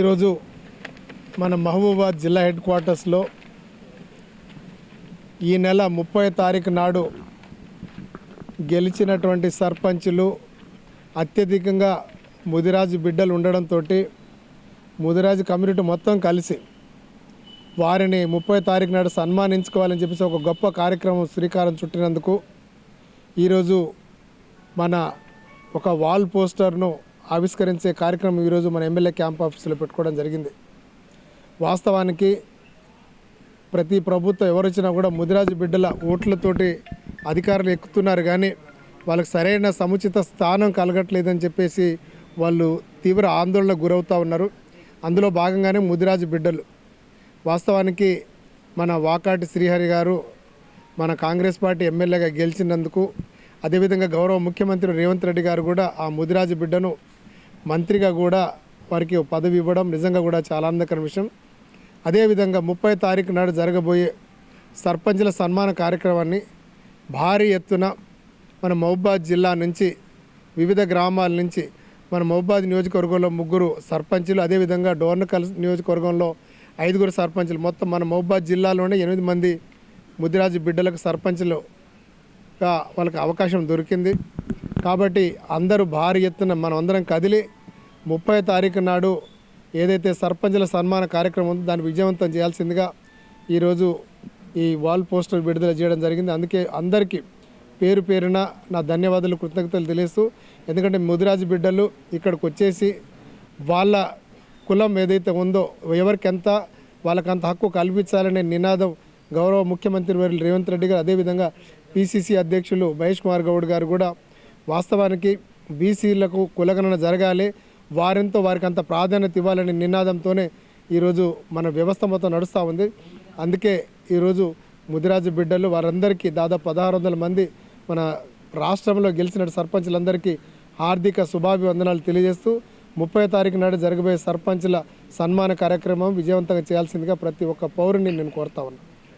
ఈరోజు మన మహబూబాబాద్ జిల్లా హెడ్ క్వార్టర్స్లో ఈ నెల 30 తారీఖు నాడు గెలిచినటువంటి సర్పంచులు అత్యధికంగా ముదిరాజు బిడ్డలు ఉండడంతో ముదిరాజు కమ్యూనిటీ మొత్తం కలిసి వారిని 30 తారీఖు నాడు సన్మానించుకోవాలని చెప్పేసి ఒక గొప్ప కార్యక్రమం శ్రీకారం చుట్టినందుకు ఈరోజు మన ఒక వాల్ పోస్టర్ను ఆవిష్కరించే కార్యక్రమం ఈరోజు మన ఎమ్మెల్యే క్యాంప్ ఆఫీసులో పెట్టుకోవడం జరిగింది. వాస్తవానికి ప్రతి ప్రభుత్వం ఎవరు వచ్చినా కూడా ముదిరాజు బిడ్డల ఓట్లతోటి అధికారులు ఎక్కుతున్నారు, కానీ వాళ్ళకి సరైన సముచిత స్థానం కలగట్లేదని చెప్పేసి వాళ్ళు తీవ్ర ఆందోళనకు గురవుతూ ఉన్నారు. అందులో భాగంగానే ముదిరాజు బిడ్డలు వాస్తవానికి మన వాకాటి శ్రీహరి గారు మన కాంగ్రెస్ పార్టీ ఎమ్మెల్యేగా గెలిచినందుకు, అదేవిధంగా గౌరవ ముఖ్యమంత్రి రేవంత్ రెడ్డి గారు కూడా ఆ ముదిరాజు బిడ్డను మంత్రిగా కూడా వారికి పదవి ఇవ్వడం నిజంగా కూడా చాలా ఆనందకర విషయం. అదేవిధంగా 30 తారీఖు నాడు జరగబోయే సర్పంచుల సన్మాన కార్యక్రమాన్ని భారీ ఎత్తున మన మహబూబాబాద్ జిల్లా నుంచి వివిధ గ్రామాల నుంచి మన మహబూబాబాద్ నియోజకవర్గంలో 3 సర్పంచులు, అదేవిధంగా డోర్నకల్ నియోజకవర్గంలో 5 సర్పంచులు, మొత్తం మన మహబూబాబాద్ జిల్లాలోనే 8 మంది ముదిరాజు బిడ్డలకు సర్పంచులుగా వాళ్ళకి అవకాశం దొరికింది. కాబట్టి అందరూ భారీ ఎత్తున మనం అందరం కదిలి 30 తారీఖు నాడు ఏదైతే సర్పంచుల సన్మాన కార్యక్రమం ఉందో దాన్ని విజయవంతం చేయాల్సిందిగా ఈరోజు ఈ వాల్ పోస్టర్ విడుదల చేయడం జరిగింది. అందుకే అందరికీ పేరు పేరున నా ధన్యవాదాలు, కృతజ్ఞతలు తెలియస్తూ, ఎందుకంటే ముదిరాజు బిడ్డలు ఇక్కడికి వచ్చేసి వాళ్ళ కులం ఏదైతే ఉందో ఎవరికెంత వాళ్ళకంత హక్కు కల్పించాలనే నినాదం గౌరవ ముఖ్యమంత్రి వర్యులు రేవంత్ రెడ్డి గారు, అదేవిధంగా పిసిసి అధ్యక్షులు మహేష్ కుమార్ గౌడ్ గారు కూడా వాస్తవానికి బీసీలకు కులగణన జరగాలి, వారితో వారికి అంత ప్రాధాన్యత ఇవ్వాలనే నినాదంతోనే ఈరోజు మన వ్యవస్థ మొత్తం నడుస్తూ ఉంది. అందుకే ఈరోజు ముదిరాజు బిడ్డలు వారందరికీ దాదాపు 1600 మంది మన రాష్ట్రంలో గెలిచిన సర్పంచులందరికీ హార్దిక శుభాభివందనాలు తెలియజేస్తూ 30 తారీఖు నాడు జరగబోయే సర్పంచుల సన్మాన కార్యక్రమం విజయవంతంగా చేయాల్సిందిగా ప్రతి ఒక్క పౌరుని నేను కోరుతా ఉన్నాను.